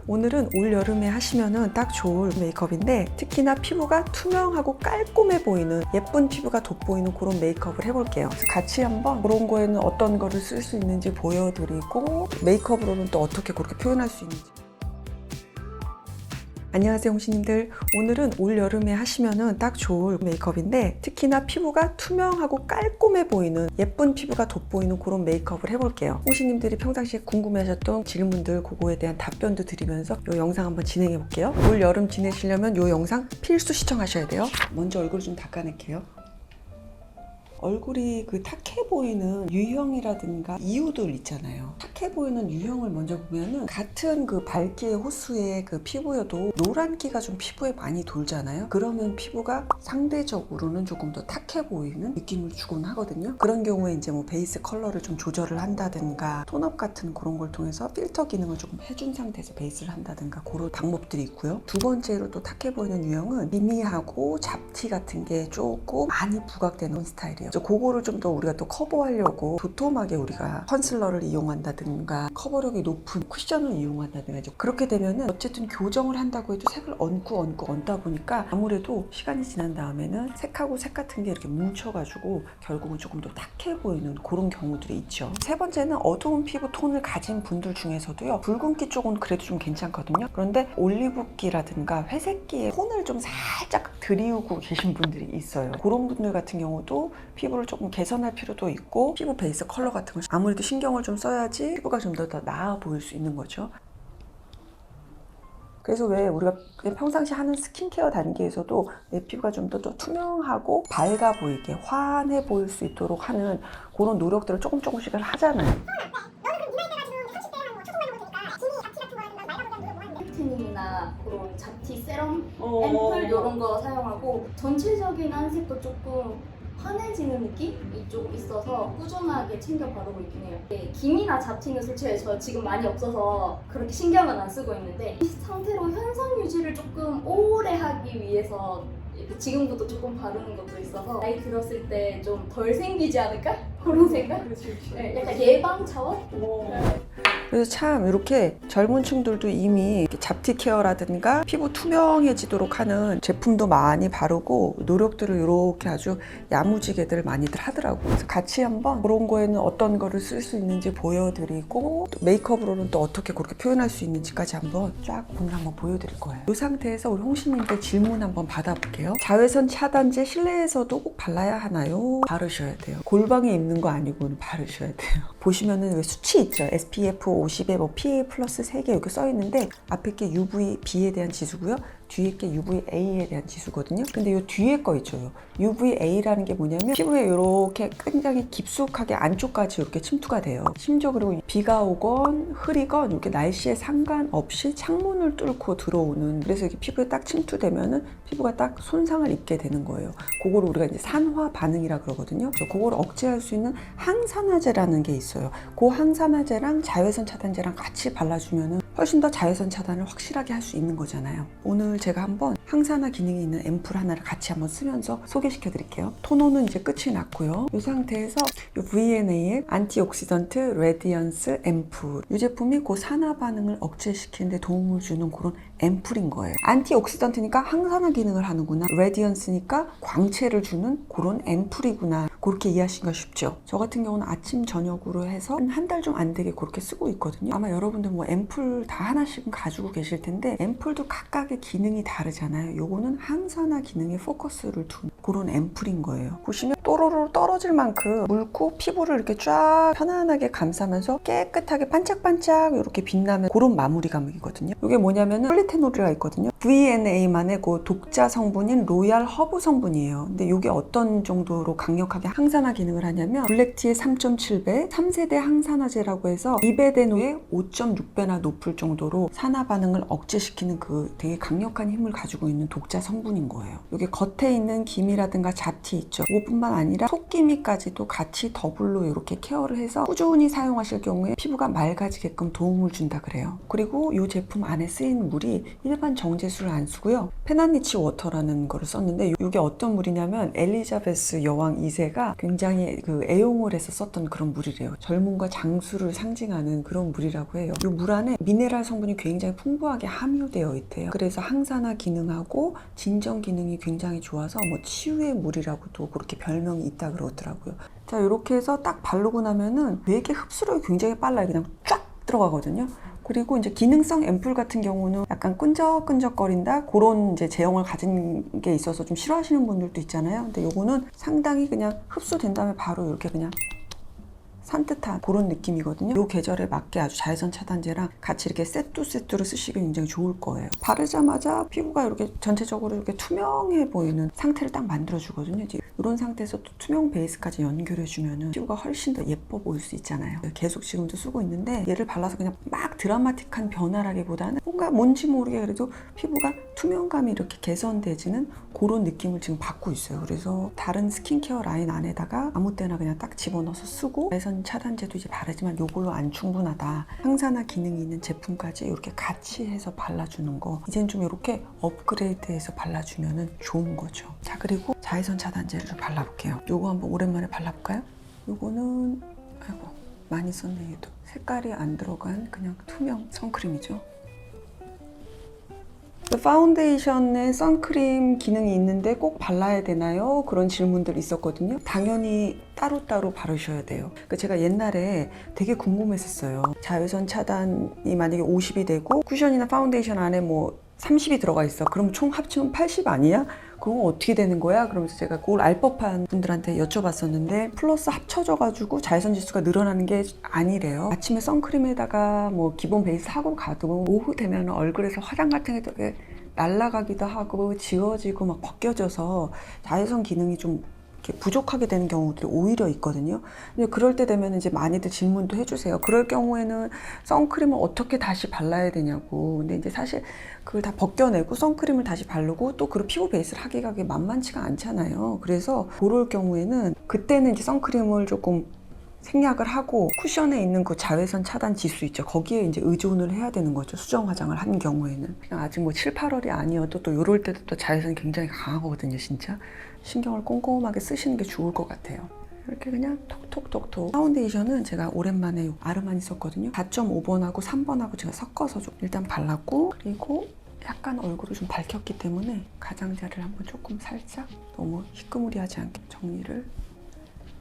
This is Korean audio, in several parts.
오늘은 올 여름에 하시면은 딱 좋을 메이크업인데 특히나 피부가 투명하고 깔끔해 보이는 예쁜 피부가 돋보이는 그런 메이크업을 해볼게요. 그래서 같이 한번 그런 거에는 어떤 거를 쓸 수 있는지 보여드리고 메이크업으로는 또 어떻게 그렇게 표현할 수 있는지. 안녕하세요 홍시님들. 오늘은 올 여름에 하시면은 딱 좋을 메이크업인데 특히나 피부가 투명하고 깔끔해 보이는 예쁜 피부가 돋보이는 그런 메이크업을 해볼게요. 홍시님들이 평상시에 궁금해하셨던 질문들 그거에 대한 답변도 드리면서 이 영상 한번 진행해 볼게요. 올 여름 지내시려면 이 영상 필수 시청하셔야 돼요. 먼저 얼굴 좀 닦아낼게요. 얼굴이 그 탁해 보이는 유형이라든가 이유들 있잖아요. 탁해 보이는 유형을 먼저 보면은 같은 그 밝기의 호수의 그 피부여도 노란기가 좀 피부에 많이 돌잖아요. 그러면 피부가 상대적으로는 조금 더 탁해 보이는 느낌을 주곤 하거든요. 그런 경우에 이제 뭐 베이스 컬러를 좀 조절을 한다든가 톤업 같은 그런 걸 통해서 필터 기능을 조금 해준 상태에서 베이스를 한다든가 그런 방법들이 있고요. 두 번째로 또 탁해 보이는 유형은 미미하고 잡티 같은 게 조금 많이 부각되는 스타일이에요. 그거를 좀 더 우리가 또 커버하려고 도톰하게 우리가 컨실러를 이용한다든가 커버력이 높은 쿠션을 이용한다든가 그렇게 되면은 어쨌든 교정을 한다고 해도 색을 얹다 보니까 아무래도 시간이 지난 다음에는 색하고 색 같은 게 이렇게 뭉쳐가지고 결국은 조금 더 탁해 보이는 그런 경우들이 있죠. 세 번째는 어두운 피부 톤을 가진 분들 중에서도요, 붉은기 쪽은 그래도 좀 괜찮거든요. 그런데 올리브기라든가 회색기의 톤을 좀 살짝 들이우고 계신 분들이 있어요. 그런 분들 같은 경우도 피부를 조금 개선할 필요도 있고 피부 베이스 컬러 같은 걸 아무래도 신경을 좀 써야지 피부가 좀 더 나아 보일 수 있는 거죠. 그래서 왜 우리가 그냥 평상시 하는 스킨케어 단계에서도 내 피부가 좀 더 투명하고 밝아 보이게 환해 보일 수 있도록 하는 그런 노력들을 조금씩을 하잖아요. 틴이나 그런 잡티 세럼, 앰플 이런 거 사용하고 전체적인 한색도 조금 환해지는 느낌이 좀 있어서 꾸준하게 챙겨 바르고 있긴 해요. 기미나 잡티는 솔직히 저 지금 많이 없어서 그렇게 신경은 안 쓰고 있는데 이 상태로 현상 유지를 조금 오래 하기 위해서 지금부터 조금 바르는 것도 있어서 나이 들었을 때 좀 덜 생기지 않을까? 그런 생각? 네, 약간 예방 차원? 네. 그래서 참 이렇게 젊은 층들도 이미 잡티 케어라든가 피부 투명해지도록 하는 제품도 많이 바르고 노력들을 이렇게 아주 야무지게들 많이들 하더라고요. 그래서 같이 한번 그런 거에는 어떤 거를 쓸 수 있는지 보여드리고 또 메이크업으로는 또 어떻게 그렇게 표현할 수 있는지까지 한번 쫙 오늘 한번 보여드릴 거예요. 이 상태에서 우리 홍시님들 질문 한번 받아볼게요. 자외선 차단제 실내에서도 꼭 발라야 하나요? 바르셔야 돼요. 골방에 입는 거 아니고는 바르셔야 돼요. 보시면은 왜 수치 있죠? SPF 50에 뭐 PA 플러스 3개 이렇게 써 있는데 앞에 게 UVB에 대한 지수고요. 뒤에 게 UVA에 대한 지수거든요. 근데 이 뒤에 거 있죠. UVA라는 게 뭐냐면 피부에 이렇게 굉장히 깊숙하게 안쪽까지 이렇게 침투가 돼요. 심지어 그리고 비가 오건 흐리건 이렇게 날씨에 상관없이 창문을 뚫고 들어오는, 그래서 이렇게 피부에 딱 침투되면은 피부가 딱 손상을 입게 되는 거예요. 그거를 우리가 이제 산화 반응이라 그러거든요. 그걸 억제할 수 있는 항산화제라는 게 있어요. 그 항산화제랑 자외선 차단제랑 같이 발라주면은 훨씬 더 자외선 차단을 확실하게 할 수 있는 거잖아요. 오늘 제가 한번 항산화 기능이 있는 앰플 하나를 같이 한번 쓰면서 소개시켜 드릴게요. 토너는 이제 끝이 났고요. 이 상태에서 이 V&A의 안티옥시던트 레디언스 앰플, 이 제품이 그 산화 반응을 억제시키는 데 도움을 주는 그런 앰플인 거예요. 안티옥시던트니까 항산화 기능을 하는구나, 레디언스니까 광채를 주는 그런 앰플이구나, 그렇게 이해하시기가 쉽죠. 저 같은 경우는 아침 저녁으로 해서 한 달 좀 안 되게 그렇게 쓰고 있거든요. 아마 여러분들 뭐 앰플 다 하나씩은 가지고 계실 텐데 앰플도 각각의 기능이 다르잖아요. 요거는 항산화 기능에 포커스를 둔 그런 앰플인 거예요. 보시면 또로로 떨어질 만큼 묽고 피부를 이렇게 쫙 편안하게 감싸면서 깨끗하게 반짝반짝 이렇게 빛나는 그런 마무리감이거든요. 이게 뭐냐면은 폴리테놀이라 있거든요. V&A만의 그 독자 성분인 로얄 허브 성분이에요. 근데 이게 어떤 정도로 강력하게 항산화 기능을 하냐면 블랙티의 3.7배 3세대 항산화제라고 해서 리베데노의 5.6배나 높을 정도로 산화 반응을 억제시키는 그 되게 강력한 힘을 가지고 있는 독자 성분인 거예요. 이게 겉에 있는 기미라든가 잡티 있죠. 그것뿐만 아니라 속기미까지도 같이 더블로 이렇게 케어를 해서 꾸준히 사용하실 경우에 피부가 맑아지게끔 도움을 준다 그래요. 그리고 이 제품 안에 쓰인 물이 일반 정제수를 안 쓰고요. 페나니치 워터라는 거를 썼는데 이게 어떤 물이냐면 엘리자베스 여왕 2세가 굉장히 애용을 해서 썼던 그런 물이래요. 젊음과 장수를 상징하는 그런 물이라고 해요. 이 물 안에 미네랄 성분이 굉장히 풍부하게 함유되어 있대요. 그래서 항산화 기능하고 진정 기능이 굉장히 좋아서 뭐 치유의 물이라고도 그렇게 별명이 있다 그러더라고요. 자, 이렇게 해서 딱 바르고 나면은 되게 흡수력이 굉장히 빨라요. 그냥 쫙 들어가거든요. 그리고 이제 기능성 앰플 같은 경우는 약간 끈적끈적거린다 그런 이제 제형을 가진 게 있어서 좀 싫어하시는 분들도 있잖아요. 근데 요거는 상당히 그냥 흡수된 다음에 바로 이렇게 그냥 산뜻한 그런 느낌이거든요. 이 계절에 맞게 아주 자외선 차단제랑 같이 이렇게 세트로 쓰시기 굉장히 좋을 거예요. 바르자마자 피부가 이렇게 전체적으로 이렇게 투명해 보이는 상태를 딱 만들어주거든요. 이제 이런 상태에서 또 투명 베이스까지 연결해주면 피부가 훨씬 더 예뻐 보일 수 있잖아요. 계속 지금도 쓰고 있는데 얘를 발라서 그냥 막 드라마틱한 변화라기보다는 뭔가 뭔지 모르게 그래도 피부가 투명감이 이렇게 개선되지는 그런 느낌을 지금 받고 있어요. 그래서 다른 스킨케어 라인 안에다가 아무 때나 그냥 딱 집어넣어서 쓰고 자외선 차단제도 이제 바르지만 요걸로 안 충분하다. 항산화 기능이 있는 제품까지 이렇게 같이 해서 발라주는 거 이젠 좀 이렇게 업그레이드해서 발라주면 좋은 거죠. 자, 그리고 자외선 차단제를 발라볼게요. 요거 한번 오랜만에 발라볼까요? 요거는 아이고 많이 썼네. 얘도 색깔이 안 들어간 그냥 투명 선크림이죠. 파운데이션에 선크림 기능이 있는데 꼭 발라야 되나요? 그런 질문들이 있었거든요. 당연히 따로따로 바르셔야 돼요. 그러니까 제가 옛날에 되게 궁금했었어요. 자외선 차단이 만약에 50이 되고 쿠션이나 파운데이션 안에 뭐 30이 들어가 있어. 그럼 총 합치면 80 아니야? 그건 어떻게 되는 거야? 그러면서 제가 그걸 알 법한 분들한테 여쭤봤었는데 플러스 합쳐져가지고 자외선 지수가 늘어나는 게 아니래요. 아침에 선크림에다가 뭐 기본 베이스 하고 가도 오후 되면 얼굴에서 화장 같은 게 되게 날아가기도 하고 지워지고 막 벗겨져서 자외선 기능이 좀 이렇게 부족하게 되는 경우들이 오히려 있거든요. 근데 그럴 때 되면 이제 많이들 질문도 해주세요. 그럴 경우에는 선크림을 어떻게 다시 발라야 되냐고. 근데 이제 사실 그걸 다 벗겨내고 선크림을 다시 바르고 또 그 피부 베이스를 하기가 그게 만만치가 않잖아요. 그래서 그럴 경우에는 그때는 이제 선크림을 조금 생략을 하고 쿠션에 있는 그 자외선 차단 지수 있죠. 거기에 이제 의존을 해야 되는 거죠. 수정 화장을 하는 경우에는. 그냥 아직 뭐 7, 8월이 아니어도 또 이럴 때도 또 자외선이 굉장히 강하거든요, 진짜. 신경을 꼼꼼하게 쓰시는 게 좋을 것 같아요. 이렇게 그냥 톡톡톡톡. 파운데이션은 제가 오랜만에 아르마니 썼거든요. 4.5번하고 3번하고 제가 섞어서 좀 일단 발랐고, 그리고 약간 얼굴을 좀 밝혔기 때문에 가장자리를 한번 조금 살짝 너무 희끄무리하지 않게 정리를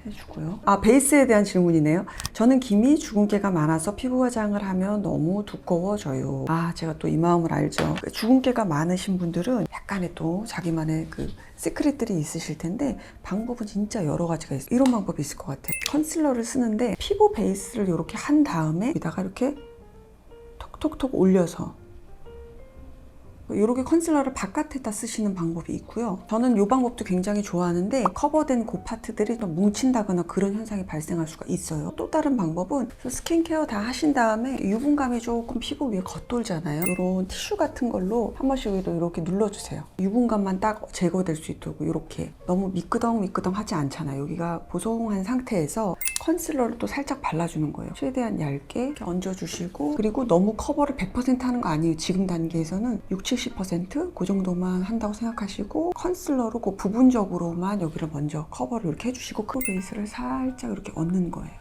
해주고요. 아, 베이스에 대한 질문이네요. 저는 기미, 주근깨가 많아서 피부 화장을 하면 너무 두꺼워져요. 아, 제가 또 이 마음을 알죠. 주근깨가 많으신 분들은 약간의 또 자기만의 그 시크릿들이 있으실 텐데 방법은 진짜 여러 가지가 있어요. 이런 방법이 있을 것 같아요. 컨실러를 쓰는데 피부 베이스를 이렇게 한 다음에 여기다가 이렇게 톡톡톡 올려서 이렇게 컨실러를 바깥에다 쓰시는 방법이 있고요. 저는 이 방법도 굉장히 좋아하는데 커버된 그 파트들이 또 뭉친다거나 그런 현상이 발생할 수가 있어요. 또 다른 방법은 스킨케어 다 하신 다음에 유분감이 조금 피부 위에 겉돌잖아요. 이런 티슈 같은 걸로 한 번씩 이렇게 눌러주세요. 유분감만 딱 제거될 수 있도록 이렇게 너무 미끄덩 하지 않잖아요. 여기가 보송한 상태에서 컨실러를 또 살짝 발라주는 거예요. 최대한 얇게 이렇게 얹어주시고 그리고 너무 커버를 100% 하는 거 아니에요. 지금 단계에서는 60-70%그 정도만 한다고 생각하시고 컨실러로 그 부분적으로만 여기를 먼저 커버를 이렇게 해주시고 그 베이스를 살짝 이렇게 얹는 거예요.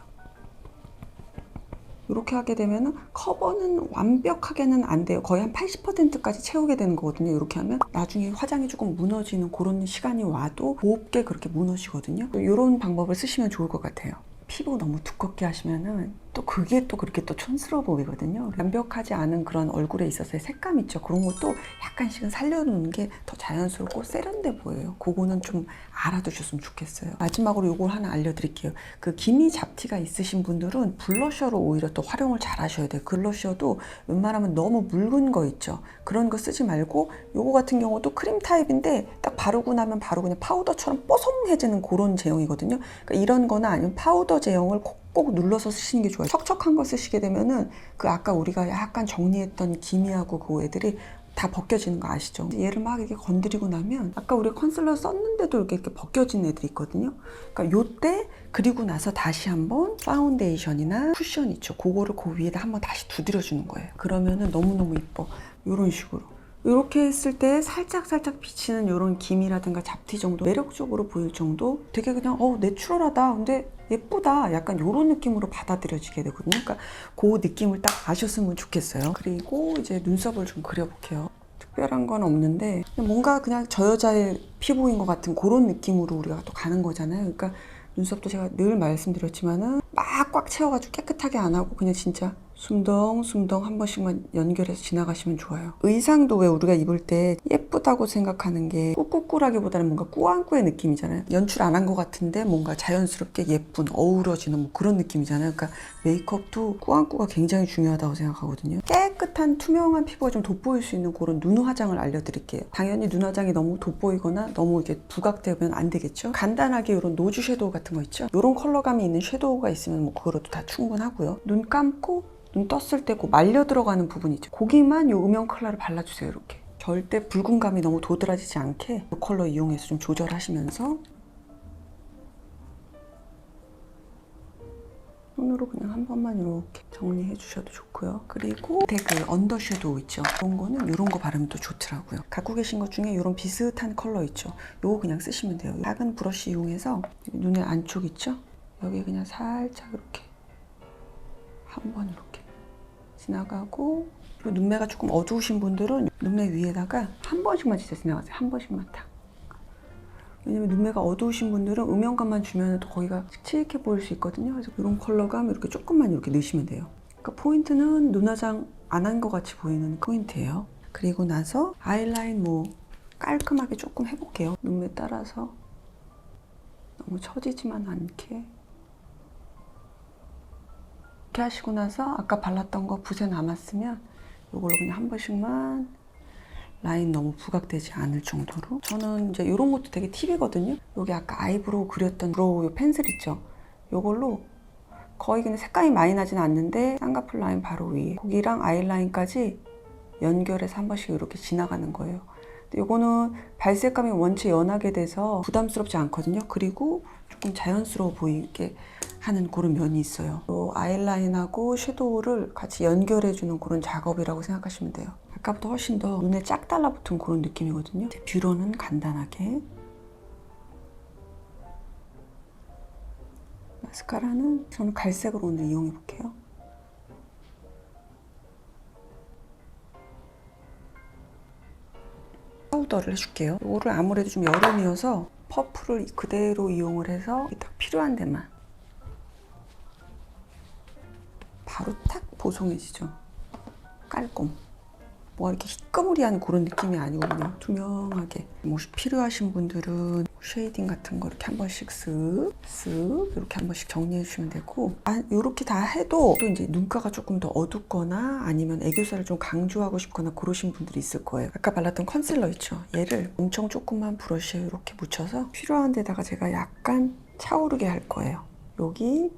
이렇게 하게 되면 커버는 완벽하게는 안 돼요. 거의 한 80%까지 채우게 되는 거거든요. 이렇게 하면 나중에 화장이 조금 무너지는 그런 시간이 와도 곱게 그렇게 무너지거든요. 이런 방법을 쓰시면 좋을 것 같아요. 피부 너무 두껍게 하시면은 또 그게 또 그렇게 또 촌스러워 보이거든요. 완벽하지 않은 그런 얼굴에 있어서의 색감 있죠. 그런 것도 약간씩은 살려놓는 게 더 자연스럽고 세련돼 보여요. 그거는 좀 알아두셨으면 좋겠어요. 마지막으로 이걸 하나 알려드릴게요. 그 기미 잡티가 있으신 분들은 블러셔로 오히려 또 활용을 잘 하셔야 돼요. 블러셔도 웬만하면 너무 묽은 거 있죠. 그런 거 쓰지 말고 요거 같은 경우도 크림 타입인데 딱 바르고 나면 바로 그냥 파우더처럼 뽀송해지는 그런 제형이거든요. 그러니까 이런 거나 아니면 파우더 제형을 꼭 눌러서 쓰시는 게 좋아요. 척척한 거 쓰시게 되면은 그 아까 우리가 약간 정리했던 기미하고 그 애들이 다 벗겨지는 거 아시죠? 얘를 막 이렇게 건드리고 나면 아까 우리 컨실러 썼는데도 이렇게 벗겨진 애들이 있거든요. 그러니까 요때 그리고 나서 다시 한번 파운데이션이나 쿠션 있죠. 그거를 그 위에다 한번 다시 두드려주는 거예요. 그러면은 너무너무 이뻐. 이런 식으로. 이렇게 했을 때 살짝 비치는 이런 김이라든가 잡티 정도 매력적으로 보일 정도 되게 그냥 내추럴하다 근데 예쁘다 약간 이런 느낌으로 받아들여지게 되거든요. 그러니까 그 느낌을 딱 아셨으면 좋겠어요. 그리고 이제 눈썹을 좀 그려볼게요. 특별한 건 없는데 뭔가 그냥 저 여자의 피부인 것 같은 그런 느낌으로 우리가 또 가는 거잖아요. 그러니까 눈썹도 제가 늘 말씀드렸지만은 막 꽉 채워가지고 깨끗하게 안 하고 그냥 진짜 숨덩숨덩 한 번씩만 연결해서 지나가시면 좋아요. 의상도 왜 우리가 입을 때 예쁘다고 생각하는 게 꾸꾸꾸라기보다는 뭔가 꾸안꾸의 느낌이잖아요. 연출 안 한 것 같은데 뭔가 자연스럽게 예쁜 어우러지는 뭐 그런 느낌이잖아요. 그러니까 메이크업도 꾸안꾸가 굉장히 중요하다고 생각하거든요. 깨끗한 투명한 피부가 좀 돋보일 수 있는 그런 눈 화장을 알려드릴게요. 당연히 눈 화장이 너무 돋보이거나 너무 이렇게 부각되면 안 되겠죠. 간단하게 이런 노즈 섀도우 같은 거 있죠. 이런 컬러감이 있는 섀도우가 있으면 뭐 그거로도 다 충분하고요. 눈 감고 눈 떴을 때 그 말려 들어가는 부분이죠. 거기만 이 음영 컬러를 발라주세요. 이렇게 절대 붉은감이 너무 도드라지지 않게 이 컬러 이용해서 좀 조절하시면서 손으로 그냥 한 번만 이렇게 정리해 주셔도 좋고요. 그리고 그 언더 섀도우 있죠. 그런 거는 이런 거 바르면 또 좋더라고요. 갖고 계신 것 중에 이런 비슷한 컬러 있죠. 요거 그냥 쓰시면 돼요. 작은 브러쉬 이용해서 눈의 안쪽 있죠. 여기 그냥 살짝 이렇게 한 번 이렇게 지나가고, 그리고 눈매가 조금 어두우신 분들은 눈매 위에다가 한 번씩만 진짜 지나가세요. 한 번씩만 딱. 왜냐면 눈매가 어두우신 분들은 음영감만 주면 또 거기가 칙칙해 보일 수 있거든요. 그래서 이런 컬러감 이렇게 조금만 이렇게 넣으시면 돼요. 그러니까 포인트는 눈 화장 안 한 것 같이 보이는 포인트예요. 그리고 나서 아이라인 뭐 깔끔하게 조금 해볼게요. 눈매 따라서 너무 처지지만 않게. 이렇게 하시고 나서 아까 발랐던 거 붓에 남았으면 이걸로 그냥 한 번씩만 라인 너무 부각되지 않을 정도로. 저는 이제 이런 것도 되게 팁이거든요. 여기 아까 아이브로우 그렸던 브로우 펜슬 있죠. 이걸로 거의 그냥 색감이 많이 나진 않는데 쌍꺼풀 라인 바로 위에 거기랑 아이라인까지 연결해서 한 번씩 이렇게 지나가는 거예요. 근데 이거는 발색감이 원체 연하게 돼서 부담스럽지 않거든요. 그리고 조금 자연스러워 보이게 하는 그런 면이 있어요. 또 아이라인하고 섀도우를 같이 연결해주는 그런 작업이라고 생각하시면 돼요. 아까보다 훨씬 더 눈에 쫙 달라붙은 그런 느낌이거든요. 뷰러는 간단하게. 마스카라는 저는 갈색으로 오늘 이용해 볼게요. 파우더를 해줄게요. 이거를 아무래도 좀 여름이어서 퍼플을 그대로 이용을 해서 딱 필요한 데만 바로 탁 보송해지죠. 깔끔. 뭐 이렇게 희끄무리한 그런 느낌이 아니거든요. 투명하게. 뭐 필요하신 분들은 쉐이딩 같은 거 이렇게 한 번씩 쓱 이렇게 한 번씩 정리해 주시면 되고, 이렇게 다 해도 또 이제 눈가가 조금 더 어둡거나 아니면 애교살을 좀 강조하고 싶거나 그러신 분들이 있을 거예요. 아까 발랐던 컨실러 있죠. 얘를 엄청 조금만 브러쉬에 이렇게 묻혀서 필요한 데다가 제가 약간 차오르게 할 거예요. 여기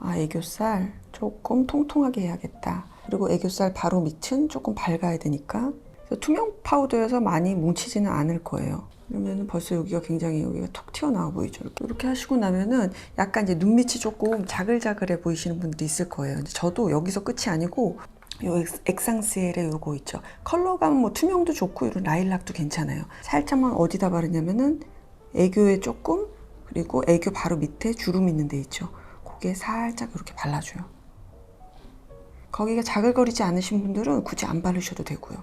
애교살 조금 통통하게 해야겠다. 그리고 애교살 바로 밑은 조금 밝아야 되니까 투명 파우더여서 많이 뭉치지는 않을 거예요. 그러면 벌써 여기가 굉장히 여기가 톡 튀어나와 보이죠. 이렇게 하시고 나면은 약간 이제 눈 밑이 조금 자글자글해 보이시는 분들이 있을 거예요. 근데 저도 여기서 끝이 아니고 요 엑상스엘의 요거 있죠. 컬러감 뭐 투명도 좋고 이런 라일락도 괜찮아요. 살짝만 어디다 바르냐면은 애교에 조금, 그리고 애교 바로 밑에 주름 있는 데 있죠. 거기에 살짝 이렇게 발라줘요. 거기가 자글거리지 않으신 분들은 굳이 안 바르셔도 되고요.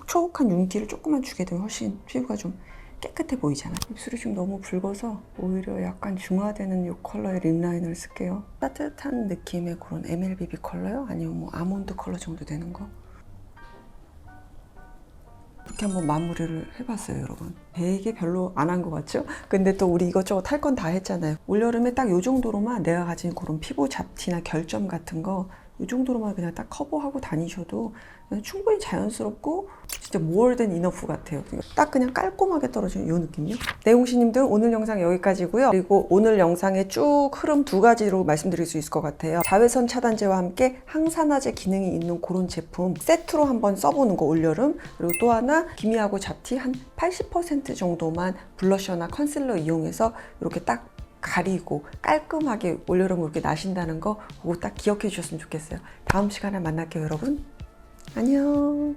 촉촉한 윤기를 조금만 주게 되면 훨씬 피부가 좀 깨끗해 보이잖아요. 입술이 좀 너무 붉어서 오히려 약간 중화되는 이 컬러의 립라인을 쓸게요. 따뜻한 느낌의 그런 MLBB 컬러요? 아니면 뭐 아몬드 컬러 정도 되는 거. 이렇게 한번 마무리를 해봤어요, 여러분. 되게 별로 안 한 것 같죠? 근데 또 우리 이것저것 할 건 다 했잖아요. 올여름에 딱 이 정도로만 내가 가진 그런 피부 잡티나 결점 같은 거 이 정도로만 그냥 딱 커버하고 다니셔도 그냥 충분히 자연스럽고 진짜 more than enough 같아요. 딱 그냥 깔끔하게 떨어지는 이 느낌이요. 네, 홍시님들 오늘 영상 여기까지고요. 그리고 오늘 영상의 쭉 흐름 두 가지로 말씀드릴 수 있을 것 같아요. 자외선 차단제와 함께 항산화제 기능이 있는 그런 제품 세트로 한번 써보는 거 올여름. 그리고 또 하나 기미하고 잡티 한 80% 정도만 블러셔나 컨실러 이용해서 이렇게 딱 가리고 깔끔하게 올여름 이렇게 나신다는 거 그거 딱 기억해 주셨으면 좋겠어요. 다음 시간에 만날게요, 여러분. 안녕.